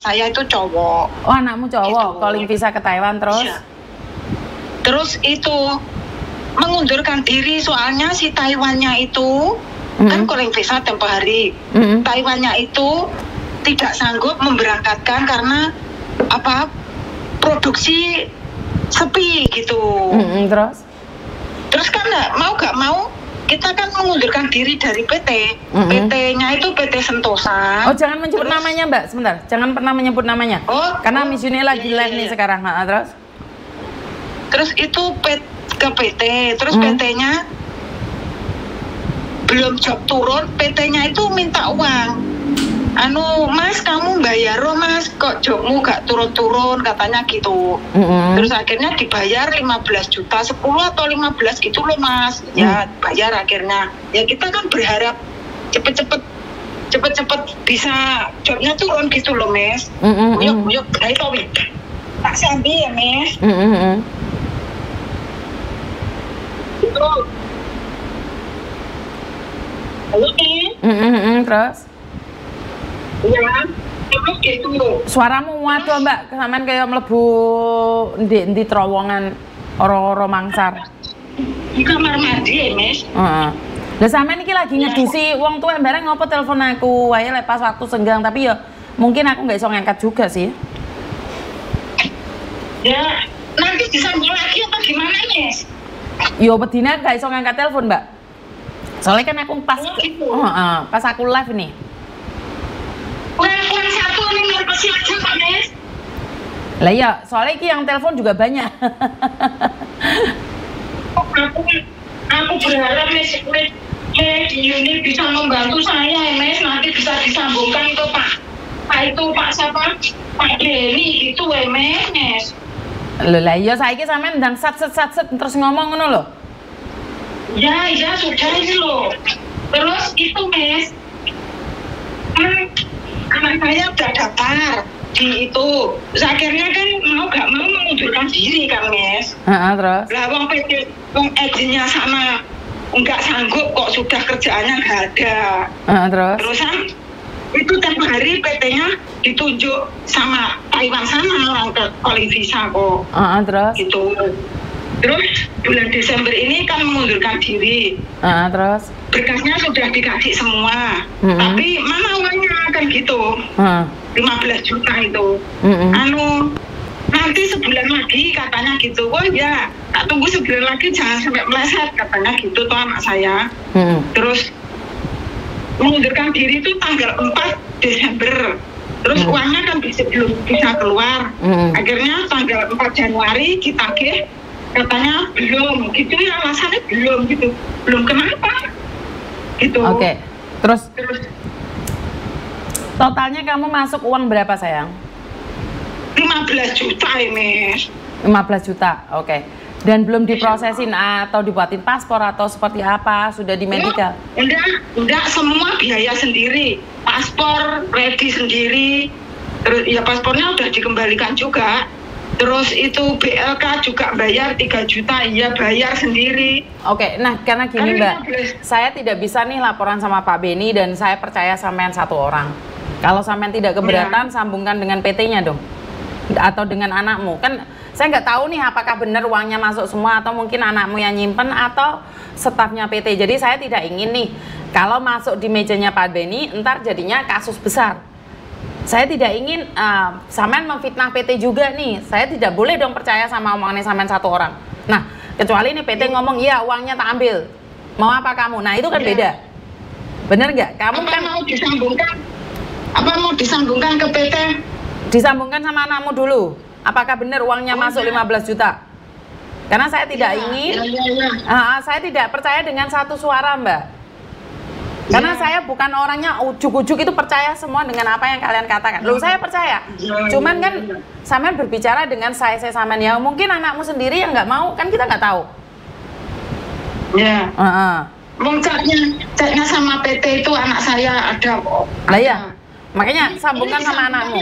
saya itu cowok. Oh, anakmu cowok, calling visa ke Taiwan terus? Iya. Terus itu mengundurkan diri soalnya si Taiwannya itu kan calling visa tempo hari. Taiwannya itu tidak sanggup memberangkatkan karena apa? Produksi sepi gitu. Terus kan gak mau kita kan mengundurkan diri dari PT. PT-nya itu PT Sentosa. Oh, jangan menyebut namanya, Mbak. Sebentar. Jangan pernah menyebut namanya. Karena Miss Uni lagi live nih sekarang. Terus itu ke PT. Terus PT-nya belum job turun, PT-nya itu minta uang. Mas, kamu bayar loh Mas, kok jobmu gak turun-turun, katanya gitu. Terus akhirnya dibayar 15 juta, 10 atau 15 gitu loh Mas. Ya bayar akhirnya. Ya kita kan berharap cepet-cepet bisa jobnya turun gitu loh Mas. Yuk, ayo tak sambil ya Mas. Gitu. Halo Mas. Terus? Ya, terus gitu. Suaramu waduh Mbak, kesamaan kayak mlebu di terowongan ora-ora mangsar. Di kamar mandi ya, Mas. Lah sampean iki lagi ngedisi wong tuwa bareng ngopo telepon aku wae lek pas waktu senggang, tapi ya mungkin aku nggak iso ngangkat juga sih. Ya, nanti disambung lagi apa gimana, Mas? Yo bedine nggak iso ngangkat telepon, Mbak. Soalnya kan aku pas pas aku live nih. Telepon satu nih ngerpesi aja Pak Mes. Lah iya, soalnya iki yang telepon juga banyak. Aku berharap Mes ini bisa membantu saya Mes, nanti bisa disambungkan ke Pak siapa? Pak Denny gitu Mes. Lah iya saiki sampean ndang sat terus ngomong ngono lho. Ya sudah ini loh. Terus itu Mes, anak saya udah daftar di itu. Terus akhirnya kan mau gak mau mengundurkan diri kan Mes. Terus? Lah wong PT, wong agennya sama nggak sanggup kok, sudah kerjaannya nggak ada. Terusan itu tiap hari PT-nya ditunjuk sama Taiwan sana orang ke calling visa kok. Terus? Gitu. Terus bulan Desember ini kan mengundurkan diri. Terus? Berkasnya sudah dikasih semua. Tapi mana uangnya kan gitu. 15 juta itu. Nanti sebulan lagi katanya gitu. Oh ya, tak tunggu sebulan lagi jangan sampai meleset katanya gitu tuh anak saya. Terus mengundurkan diri itu tanggal 4 Desember. Terus uangnya kan belum bisa keluar. Akhirnya tanggal 4 Januari ditagih, katanya belum gitu ya, alasannya belum gitu. Belum kenapa? Gitu. Oke. Terus totalnya kamu masuk uang berapa sayang? 15 juta ini. 15 juta, oke. Dan belum diprosesin atau dibuatin paspor atau seperti apa? Sudah di medical? Enggak, semua biaya sendiri. Paspor ready sendiri. Terus ya paspornya udah dikembalikan juga. Terus itu BLK juga bayar 3 juta, iya bayar sendiri. Oke, nah karena gini Mbak, saya tidak bisa nih laporan sama Pak Benny dan saya percaya sampean satu orang. Kalau sampean tidak keberatan, sambungkan dengan PT-nya dong. Atau dengan anakmu. Kan saya nggak tahu nih apakah benar uangnya masuk semua atau mungkin anakmu yang nyimpen atau stafnya PT. Jadi saya tidak ingin nih kalau masuk di mejanya Pak Benny entar jadinya kasus besar. Saya tidak ingin sampean memfitnah PT juga nih. Saya tidak boleh dong percaya sama omongannya sampean satu orang. Nah, kecuali nih PT ngomong iya uangnya tak ambil. Mau apa kamu? Nah, itu kan beda. Bener nggak? Kamu kan mau disambungkan? Apa mau disambungkan ke PT? Disambungkan sama anakmu dulu. Apakah benar uangnya masuk 15 juta? Karena saya tidak ingin, saya tidak percaya dengan satu suara Mbak. Karena saya bukan orangnya ujuk-ujuk itu percaya semua dengan apa yang kalian katakan. Loh saya percaya. Cuman kan sampean berbicara dengan saya sampean ya. Mungkin anakmu sendiri yang nggak mau, kan kita nggak tahu. Ya. Ceknya sama PT itu anak saya ada kok. Lah ya. Makanya sambungkan sama anakmu.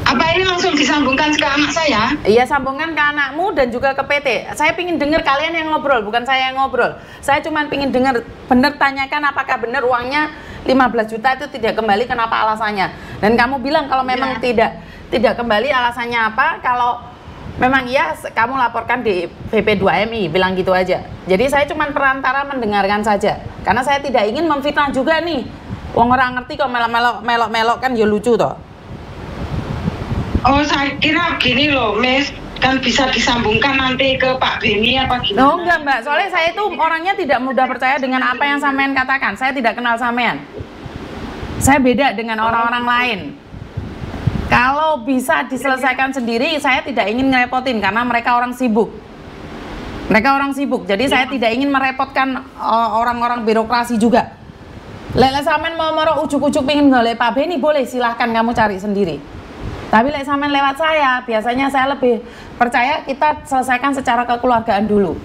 Apa ini langsung disambungkan ke anak saya? Iya, sambungkan ke anakmu dan juga ke PT. Saya pingin dengar kalian yang ngobrol, bukan saya yang ngobrol. Saya cuma pingin dengar, bener tanyakan apakah benar uangnya 15 15 juta itu tidak kembali, kenapa alasannya? Dan kamu bilang kalau memang tidak kembali alasannya apa? Kalau memang iya, kamu laporkan di VP2MI, bilang gitu aja. Jadi saya cuma perantara mendengarkan saja, karena saya tidak ingin memfitnah juga nih. Wong orang ngerti kok melok kan ya lucu toh. Oh, saya kira gini loh, Miss, kan bisa disambungkan nanti ke Pak Beni apa gimana? Oh enggak Mbak, soalnya saya itu orangnya tidak mudah percaya dengan apa yang sampean katakan. Saya tidak kenal sampean. Saya beda dengan orang-orang lain. Kalau bisa diselesaikan sendiri, saya tidak ingin ngerepotin karena mereka orang sibuk. Mereka orang sibuk, jadi saya tidak ingin merepotkan orang-orang birokrasi juga. Lek sampean mau ujuk-ujuk pengen golek Pak Beni, boleh, silahkan kamu cari sendiri. Tapi lek sampean lewat saya, biasanya saya lebih percaya kita selesaikan secara kekeluargaan dulu.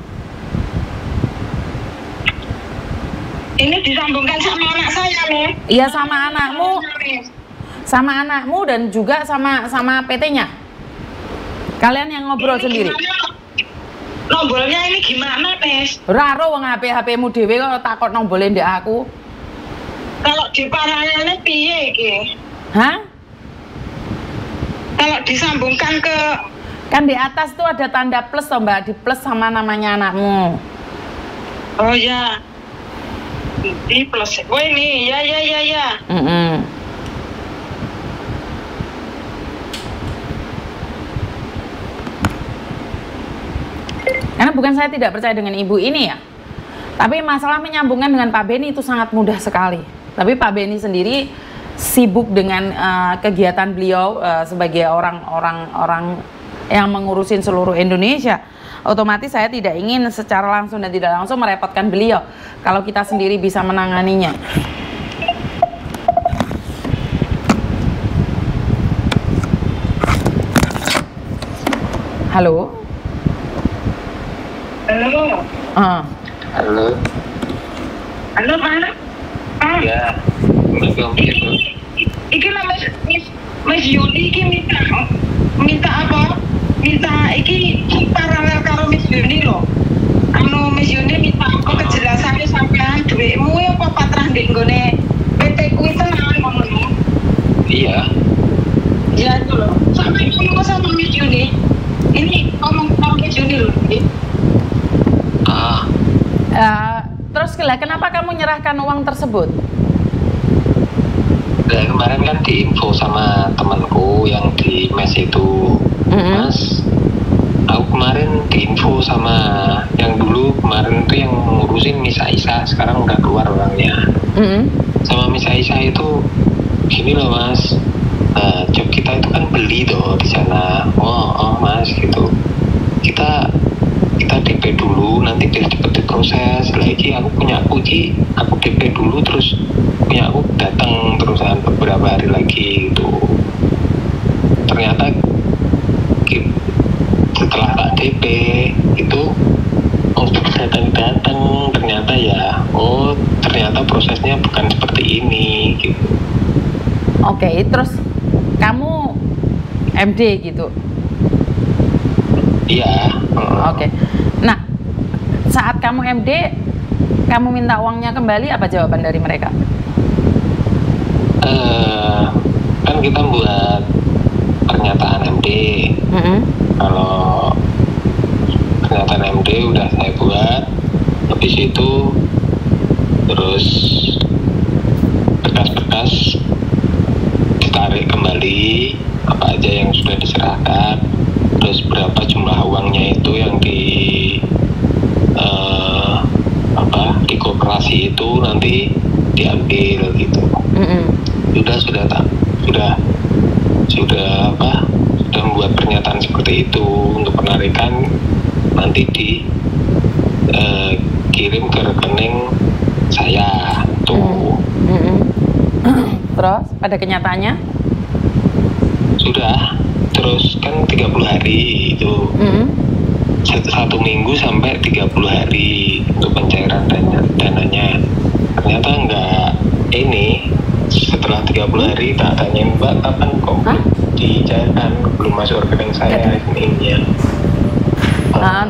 Ini disambungkan sama anak saya nih. Iya, sama anakmu. Sama anakmu dan juga sama PT-nya. Kalian yang ngobrol ini sendiri. Nombornya ini gimana, Tes? Raro wong HP-mu dhewe kok takut nombolin ndek aku. Kalau di paralelnya piye iki? Hah? Kalau disambungkan ke, kan di atas tuh ada tanda plus toh Mbak, di plus sama namanya anakmu. Oh ya, di plus. Oh ini, ya. Karena bukan saya tidak percaya dengan ibu ini ya, tapi masalah menyambungkan dengan Pak Beni itu sangat mudah sekali. Tapi Pak Beni sendiri sibuk dengan kegiatan beliau sebagai orang yang mengurusin seluruh Indonesia. Otomatis saya tidak ingin secara langsung dan tidak langsung merepotkan beliau kalau kita sendiri bisa menanganinya. Halo? Halo? Halo? Halo, Pak? Ya, Iki lah Mas Yuni iki minta apa? Minta iki paralel karo Mas Yuni loh. Anu Mas Yuni minta apa kejelasannya sampean duitmu ya apa patrah ndek nggone PT ku tenan ngono. Iya. Ya itu loh. Sampai ngomong sama Mas Yuni. Ini ngomong sama Mas Yuni loh. Terus kenapa kamu menyerahkan uang tersebut? Dan kemarin kan diinfo sama temanku yang di mes itu, Mas. Aku kemarin diinfo sama yang dulu kemarin tuh yang ngurusin Miss Aisyah, sekarang udah keluar orangnya. Sama Miss Aisyah itu gini loh Mas, job kita itu kan beli tuh di sana. Oh Mas gitu. Kita DP dulu, nanti biar cepet diproses. Lagi aku punya kunci, aku DP dulu, terus punya aku datang terusan beberapa hari lagi gitu. Ternyata setelah tak DP itu untuk datang ternyata ya, ternyata prosesnya bukan seperti ini gitu. Oke, terus kamu MD gitu? Iya. Oke. Nah, saat kamu MD, kamu minta uangnya kembali, apa jawaban dari mereka? Kan kita buat pernyataan MD. Kalau pernyataan MD udah saya buat, habis itu terus berkas-berkas ditarik kembali, apa aja yang sudah diserahkan, terus berapa jumlah uangnya itu yang di koperasi itu nanti diambil gitu. Sudah membuat pernyataan seperti itu untuk penarikan, nanti dikirim ke rekening saya tuh. Terus pada kenyataannya sudah, terus kan 30 hari itu. 1 minggu sampai 30 hari untuk pencairan dananya. Ternyata enggak, ini setelah 30 hari tak tanyain Mbak kapan kok dicairkan, belum masuk rekening saya ininya.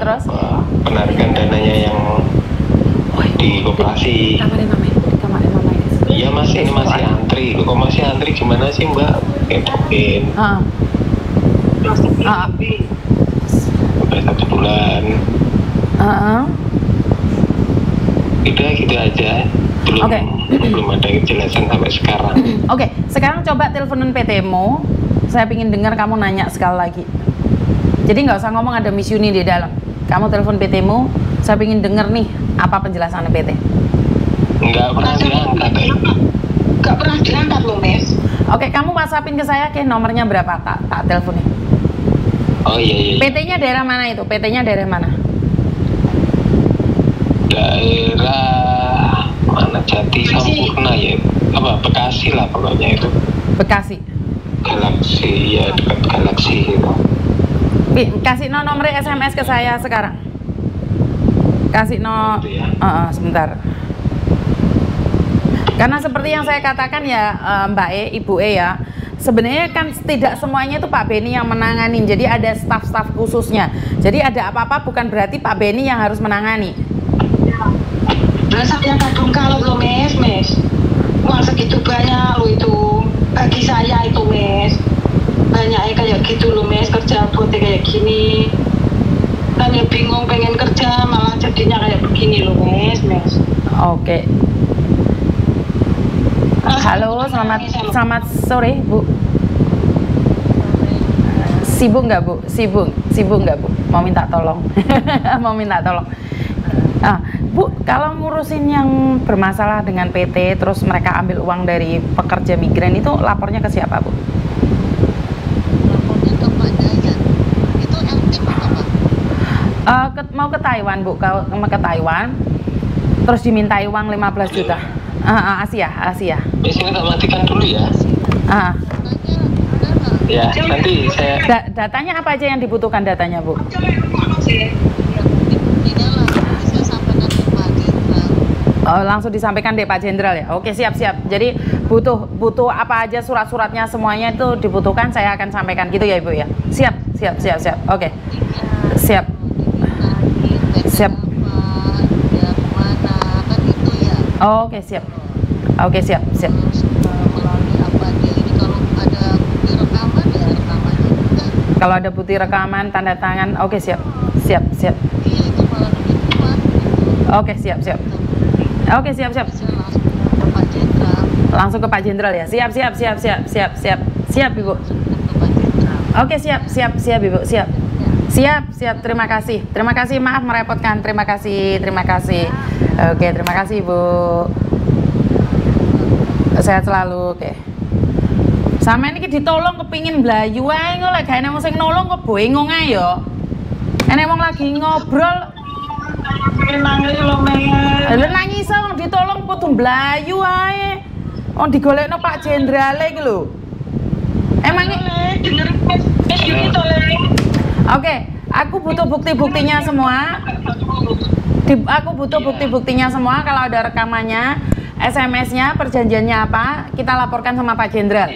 Terus penarikan dananya yang di koperasi. Kamarin mama. Iya mas, ini masih antri. Kok masih antri gimana sih mbak? Ketokin. Udah 1 bulan. Udah gitu aja. Belum ada kejelasan sampai sekarang. Oke, sekarang coba teleponin PT-mu. Saya ingin dengar kamu nanya sekali lagi. Jadi nggak usah ngomong ada Miss Yuni di dalam. Kamu telepon PT-mu. Saya ingin dengar nih apa penjelasan PT. Nggak pernah diangkat. Nggak pernah diangkat loh, Miss. Oke, kamu WhatsAppin ke saya, nomornya berapa? Tak teleponnya. Oh iya. PT-nya daerah mana itu? PT-nya daerah mana? Daerah mana? Jati Sampurna ya. Apa Bekasi lah pokoknya itu. Bekasi. Galaksi ya, dekat Galaksi itu. Kasih nomor SMS ke saya sekarang. Kasih sebentar. Karena seperti yang saya katakan ya Mbak Ibu ya, sebenarnya kan tidak semuanya itu Pak Beni yang menangani. Jadi ada staf-staf khususnya. Jadi ada apa-apa bukan berarti Pak Beni yang harus menangani. Berasa yang kadung kalau lo Miss. Uang segitu banyak lo itu bagi saya itu Miss. Banyaknya kayak gitu lo Miss, kerja buat kayak gini. Kan ya bingung pengen kerja malah jadinya kayak begini lo Miss. Oke. Halo, selamat sore Bu. Sibuk nggak Bu? Sibuk nggak Bu? Mau minta tolong. Bu, kalau ngurusin yang bermasalah dengan PT terus mereka ambil uang dari pekerja migran itu lapornya ke siapa Bu? Lapornya ke Pak Dayan. Itu yang tim apa? Mau ke Taiwan Bu, mau ke Taiwan terus dimintai uang 15 juta. Asia. Di sini tak matikan dulu ya. Ya, nanti saya. Datanya apa aja yang dibutuhkan datanya Bu? Langsung disampaikan deh Pak Jenderal ya. Oke, siap. Jadi butuh apa aja surat-suratnya semuanya itu dibutuhkan, saya akan sampaikan gitu ya Ibu ya. Siap. Oke. Siap. Oke, siap. Kalau ada bukti rekaman, tanda tangan, oke siap. Oke, siap. Langsung ke Pak Jenderal ya. Siap Ibu. Oke, siap Ibu. Siap. Terima kasih. Maaf merepotkan. Terima kasih. Oke, terima kasih Ibu. Sehat selalu. Oke. Sama ini ditolong kepingin blayu ae kok lek gak sing nolong kok bengong ae ya. Enek wong lagi ngobrol Nangis lo Miss. lha nangis wong ditolong kudu blayu ae. Wong digolekno Pak Jenderal iki lho. Emang denger Miss Yuni tolong. Oke, aku butuh bukti-buktinya semua. Aku butuh bukti-buktinya semua. Kalau ada rekamannya, SMS-nya, perjanjiannya apa, kita laporkan sama Pak Jenderal.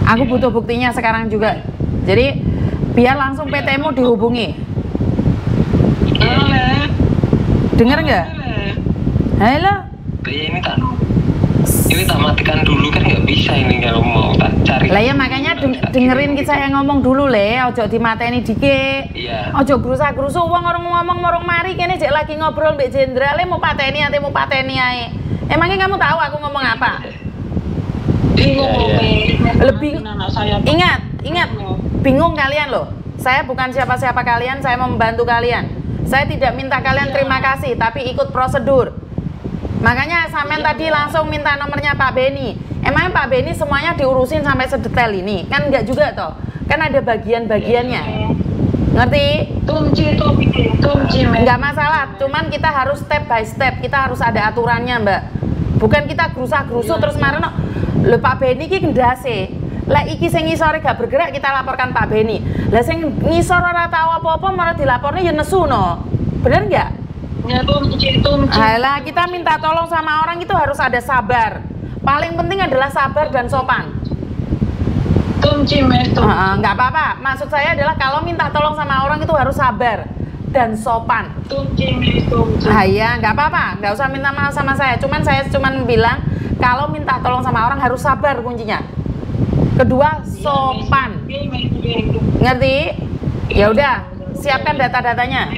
Aku butuh buktinya sekarang juga. Jadi biar langsung PT-mu dihubungi. Dengar nggak? Halo. Ini tak matikan dulu kan nggak bisa ini kalau mau tak cari. Lah ya makanya dengerin saya ngomong dulu ojo dimateni dikit. Iya. Ojo berusaha-gerusu wong orang ngomong morong mari kene jek lagi ngobrol mbek Jenderal mau pateni ae. Emangnya kamu tahu aku ngomong apa? Lebih ingat bingung kalian loh. Saya bukan siapa-siapa kalian, saya mau membantu kalian. Saya tidak minta kalian terima kasih, tapi ikut prosedur. Makanya sampean tadi langsung minta nomornya Pak Beni. Emangnya Pak Beni semuanya diurusin sampai sedetail ini? Kan enggak juga toh. Kan ada bagian-bagiannya. Ngerti? Tumci. Enggak masalah, cuman kita harus step by step. Kita harus ada aturannya, Mbak. Bukan kita gerusah-gerusu terus marno. Lho Pak Beni iki gendase. Lah iki sing ngisore gak bergerak kita laporkan Pak Beni. Lah sing ngisor ora tahu apa-apa malah dilapornya ya nesu no. Bener enggak? Ya tumci. Alah, kita minta tolong sama orang itu harus ada sabar. Paling penting adalah sabar dan sopan. Tumci. Nggak apa-apa. Maksud saya adalah kalau minta tolong sama orang itu harus sabar dan sopan. Tumci. Ya, nggak apa-apa. Nggak usah minta maaf sama saya. Cuman saya bilang kalau minta tolong sama orang harus sabar kuncinya. Kedua, sopan. Ngerti? Ya udah, siapkan data-datanya.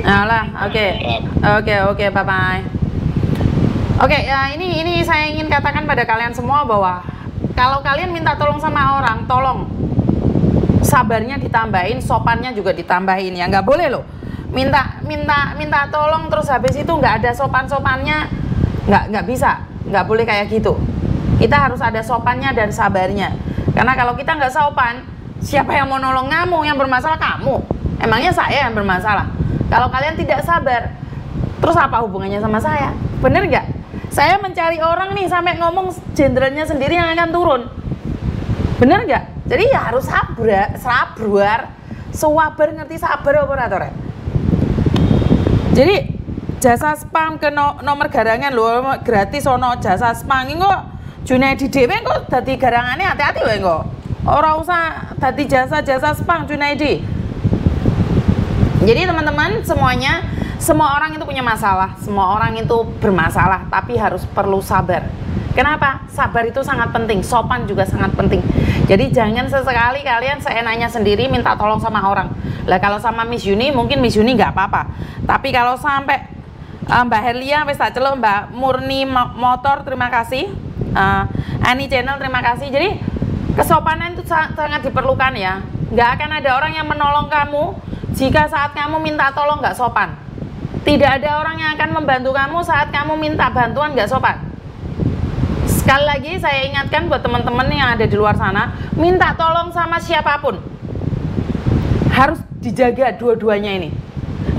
Alah, oke, bye bye. Oke, ya ini saya ingin katakan pada kalian semua bahwa kalau kalian minta tolong sama orang, tolong sabarnya ditambahin, sopannya juga ditambahin ya. Nggak boleh loh minta tolong terus habis itu nggak ada sopan-sopannya, nggak bisa, nggak boleh kayak gitu. Kita harus ada sopannya dan sabarnya. Karena kalau kita nggak sopan, siapa yang mau nolong kamu? Yang bermasalah kamu. Emangnya saya yang bermasalah? Kalau kalian tidak sabar, terus apa hubungannya sama saya? Bener nggak? Saya mencari orang nih sampai ngomong jenderalnya sendiri yang akan turun. Bener nggak? Jadi ya harus sabar, ngerti sabar operator ya. Jadi jasa spam ke nomor garangan lho, gratis ono jasa spam ini kok Junaidi dhewe kok dadi garangane, hati-hati wae kok. Ora usah dadi jasa spam Junaidi. Jadi teman-teman semuanya, semua orang itu punya masalah, semua orang itu bermasalah, tapi harus perlu sabar. Kenapa? Sabar itu sangat penting, sopan juga sangat penting. Jadi jangan sesekali kalian seenaknya sendiri minta tolong sama orang. Lah kalau sama Miss Yuni mungkin Miss Yuni nggak apa-apa. Tapi kalau sampai Mbak Herlia, wis tak celuk, Mbak Murni Motor, terima kasih. Ani Channel, terima kasih. Jadi kesopanan itu sangat diperlukan ya. Nggak akan ada orang yang menolong kamu jika saat kamu minta tolong nggak sopan. Tidak ada orang yang akan membantu kamu saat kamu minta bantuan nggak sopan. Sekali lagi saya ingatkan buat teman-teman yang ada di luar sana, minta tolong sama siapapun harus dijaga dua-duanya ini,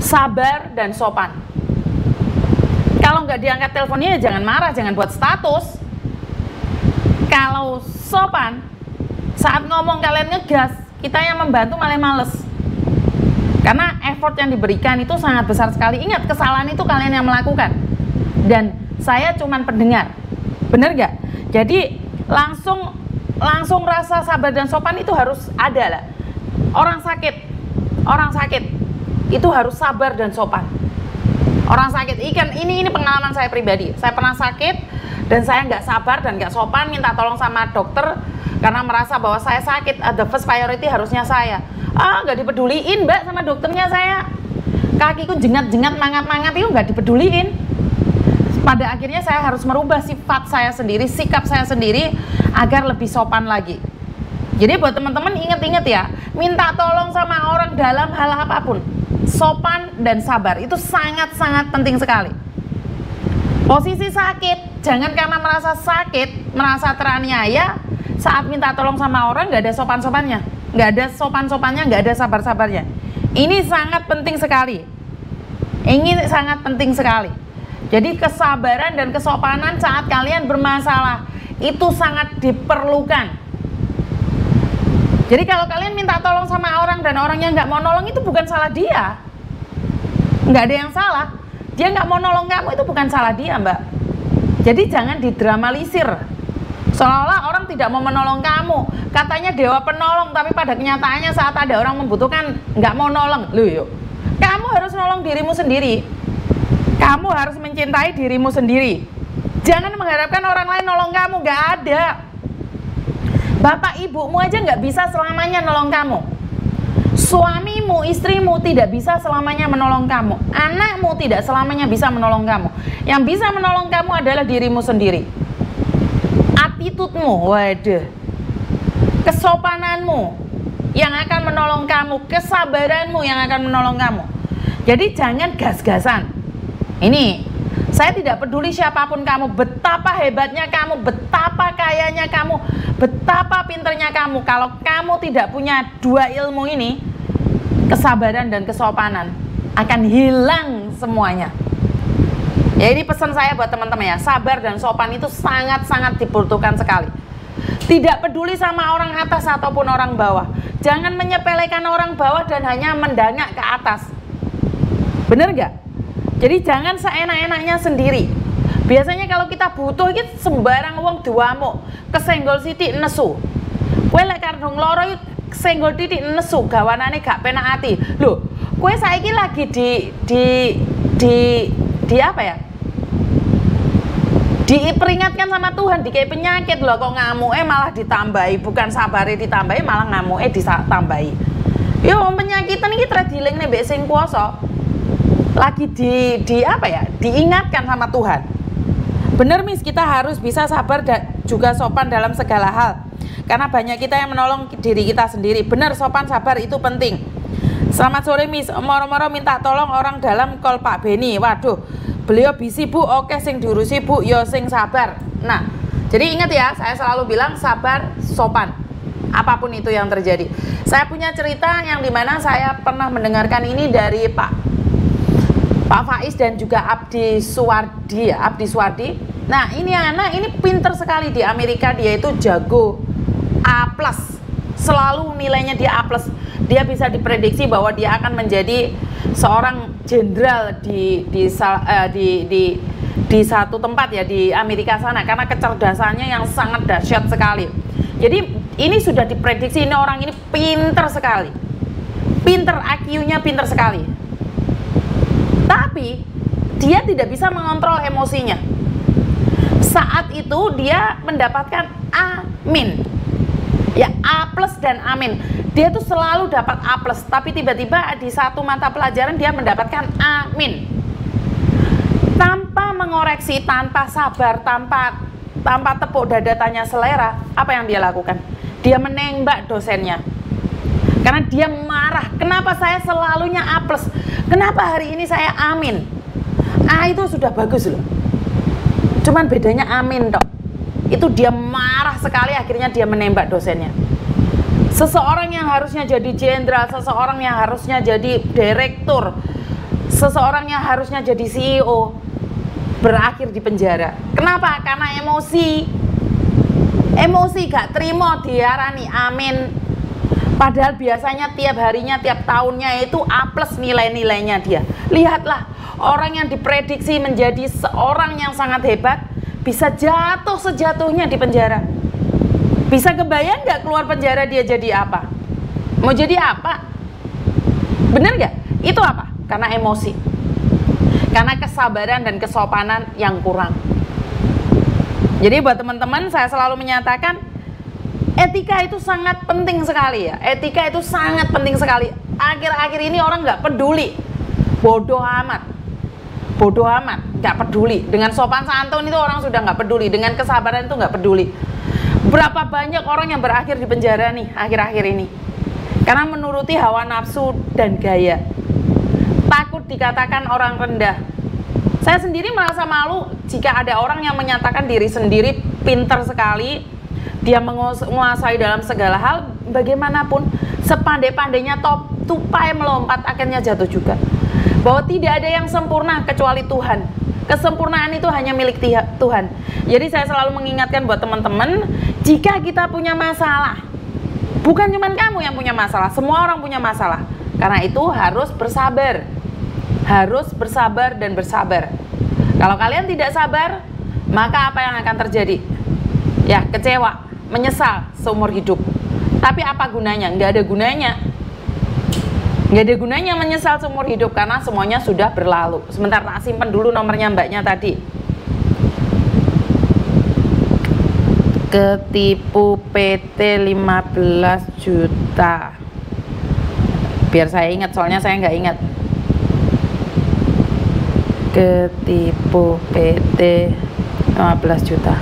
sabar dan sopan. Kalau nggak diangkat teleponnya jangan marah, jangan buat status. Kalau sopan, saat ngomong kalian ngegas, kita yang membantu malah males. Karena effort yang diberikan itu sangat besar sekali. Ingat, kesalahan itu kalian yang melakukan. Dan saya cuman pendengar. Bener gak? Jadi langsung rasa sabar dan sopan itu harus ada lah. Orang sakit itu harus sabar dan sopan. Orang sakit, ini pengalaman saya pribadi. Saya pernah sakit dan saya nggak sabar dan nggak sopan minta tolong sama dokter karena merasa bahwa saya sakit. The first priority harusnya saya. Nggak dipeduliin mbak sama dokternya saya. Kakiku jengat-jengat, mangat-mangat itu nggak dipeduliin. Pada akhirnya saya harus merubah sifat saya sendiri, sikap saya sendiri agar lebih sopan lagi. Jadi buat teman-teman ingat-ingat ya, minta tolong sama orang dalam hal apapun, sopan dan sabar itu sangat-sangat penting sekali. Posisi sakit, jangan karena merasa sakit, merasa teraniaya, saat minta tolong sama orang nggak ada sopan-sopannya, nggak ada sopan-sopannya, nggak ada sabar-sabarnya. Ini sangat penting sekali. Ini sangat penting sekali. Jadi kesabaran dan kesopanan saat kalian bermasalah itu sangat diperlukan. Jadi kalau kalian minta tolong sama orang dan orangnya nggak mau nolong, itu bukan salah dia. Nggak ada yang salah. Dia nggak mau nolong kamu, itu bukan salah dia mbak. Jadi jangan didramalisir seolah-olah orang tidak mau menolong kamu. Katanya dewa penolong, tapi pada kenyataannya saat ada orang membutuhkan nggak mau nolong. Loh yuk, kamu harus nolong dirimu sendiri. Kamu harus mencintai dirimu sendiri. Jangan mengharapkan orang lain nolong kamu, nggak ada. Bapak ibumu aja nggak bisa selamanya nolong kamu. Suamimu, istrimu tidak bisa selamanya menolong kamu. Anakmu tidak selamanya bisa menolong kamu. Yang bisa menolong kamu adalah dirimu sendiri. Attitude-mu, waduh, kesopananmu yang akan menolong kamu, kesabaranmu yang akan menolong kamu. Jadi jangan gas-gasan. Ini, saya tidak peduli siapapun kamu, betapa hebatnya kamu, betapa kayanya kamu, betapa pinternya kamu. Kalau kamu tidak punya dua ilmu ini, kesabaran dan kesopanan akan hilang semuanya. Ya ini pesan saya buat teman-teman ya, sabar dan sopan itu sangat-sangat dibutuhkan sekali. Tidak peduli sama orang atas ataupun orang bawah. Jangan menyepelekan orang bawah dan hanya mendangak ke atas. Bener gak? Jadi jangan seenak-enaknya sendiri. Biasanya kalau kita butuh iki sembarang wong diwamuk, kesenggol sithik nesu. Kowe lek kandung loro iki kesenggol titik nesu, gawanane gak penak ati. Lho, kowe saiki lagi di apa ya? Diperingatkan sama Tuhan, dikai penyakit loh, kok ngamuke malah ditambahi, bukan sabare ditambahi malah ngamuke ditambahi. Yo penyakitan iki tradiling nih mbek sing kuasa. Lagi di apa ya? Diingatkan sama Tuhan. Bener Miss, kita harus bisa sabar dan juga sopan dalam segala hal. Karena banyak kita yang menolong diri kita sendiri. Bener, sopan sabar itu penting. Selamat sore Miss, moro-moro minta tolong orang dalam call Pak Beni. Waduh, beliau busy Bu, oke sing diurusi Bu, yo sing sabar. Nah, jadi ingat ya, saya selalu bilang sabar, sopan, apapun itu yang terjadi. Saya punya cerita yang dimana saya pernah mendengarkan ini dari Pak Faiz dan juga Abdi Suwardi, Abdi Suwardi. Nah, ini anak ini pinter sekali di Amerika, dia itu jago A+, selalu nilainya dia A+. Dia bisa diprediksi bahwa dia akan menjadi seorang jenderal di satu tempat ya di Amerika sana, karena kecerdasannya yang sangat dahsyat sekali. Jadi ini sudah diprediksi, ini orang ini pinter sekali, pinter, IQ-nya pinter sekali. Tapi dia tidak bisa mengontrol emosinya. Saat itu dia mendapatkan amin, ya A+ dan amin. Dia tuh selalu dapat A+, tapi tiba-tiba di satu mata pelajaran dia mendapatkan amin. Tanpa mengoreksi, tanpa sabar, tanpa tepuk dada tanya selera, apa yang dia lakukan? Dia menembak dosennya. Karena dia marah, kenapa saya selalunya A+? Kenapa hari ini saya amin? A itu sudah bagus loh. Cuman bedanya amin dok. Itu dia marah sekali, akhirnya dia menembak dosennya. Seseorang yang harusnya jadi jenderal, seseorang yang harusnya jadi direktur, seseorang yang harusnya jadi CEO, berakhir di penjara. Kenapa? Karena emosi. Emosi gak terima diarani amin. Padahal biasanya tiap harinya, tiap tahunnya itu A+ nilai-nilainya dia. Lihatlah, orang yang diprediksi menjadi seorang yang sangat hebat bisa jatuh sejatuhnya di penjara. Bisa kebayang nggak keluar penjara dia jadi apa? Mau jadi apa? Bener nggak? Itu apa? Karena emosi. Karena kesabaran dan kesopanan yang kurang. Jadi buat teman-teman, saya selalu menyatakan etika itu sangat penting sekali ya. Etika itu sangat penting sekali. Akhir-akhir ini orang nggak peduli. Bodoh amat. Bodoh amat. Nggak peduli. Dengan sopan santun itu orang sudah nggak peduli. Dengan kesabaran itu nggak peduli. Berapa banyak orang yang berakhir di penjara nih akhir-akhir ini karena menuruti hawa nafsu dan gaya, takut dikatakan orang rendah. Saya sendiri merasa malu jika ada orang yang menyatakan diri sendiri pintar sekali, dia menguasai dalam segala hal, bagaimanapun sepandai-pandainya tupai melompat akhirnya jatuh juga. Bahwa tidak ada yang sempurna kecuali Tuhan. Kesempurnaan itu hanya milik Tuhan. Jadi saya selalu mengingatkan buat teman-teman, jika kita punya masalah, bukan cuma kamu yang punya masalah, semua orang punya masalah. Karena itu harus bersabar. Harus bersabar dan bersabar. Kalau kalian tidak sabar, maka apa yang akan terjadi? Ya, kecewa, menyesal seumur hidup. Tapi apa gunanya? Nggak ada gunanya. Nggak ada gunanya menyesal seumur hidup karena semuanya sudah berlalu. Sebentar, tak simpen dulu nomornya mbaknya tadi. Ketipu PT 15 juta. Biar saya ingat, soalnya saya nggak ingat. Ketipu PT 15 juta.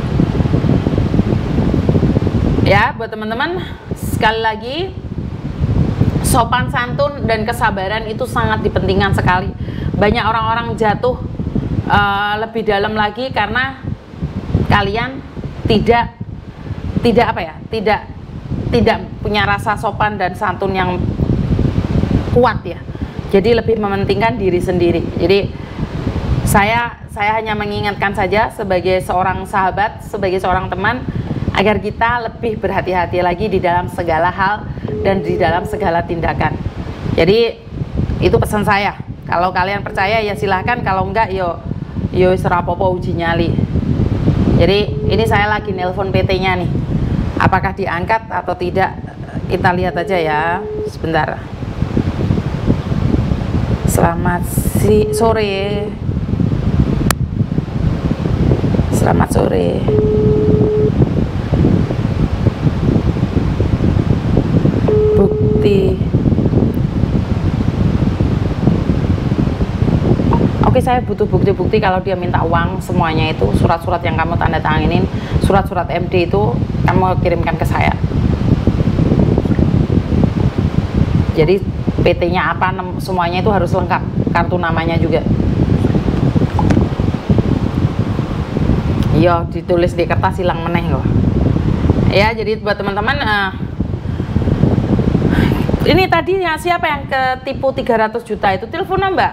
Ya, buat teman-teman, sekali lagi, sopan santun dan kesabaran itu sangat dipentingkan sekali. Banyak orang-orang jatuh lebih dalam lagi karena kalian tidak punya rasa sopan dan santun yang kuat ya. Jadi lebih mementingkan diri sendiri. Jadi saya hanya mengingatkan saja sebagai seorang sahabat, sebagai seorang teman, agar kita lebih berhati-hati lagi di dalam segala hal dan di dalam segala tindakan. Jadi itu pesan saya. Kalau kalian percaya ya silahkan, kalau enggak yo serapopo uji nyali. Jadi ini saya lagi nelpon PT-nya nih. Apakah diangkat atau tidak? Kita lihat aja ya. Sebentar. Selamat sore. Selamat sore. Bukti. Oke, saya butuh bukti-bukti kalau dia minta uang semuanya itu, surat-surat yang kamu tanda tanginin, surat-surat MD itu kamu kirimkan ke saya. Jadi PT-nya apa, semuanya itu harus lengkap, kartu namanya juga. Iya, ditulis di kertas hilang meneh kok. Ya, jadi buat teman-teman, ini tadi siapa yang ketipu 300 juta itu, telepon Mbak.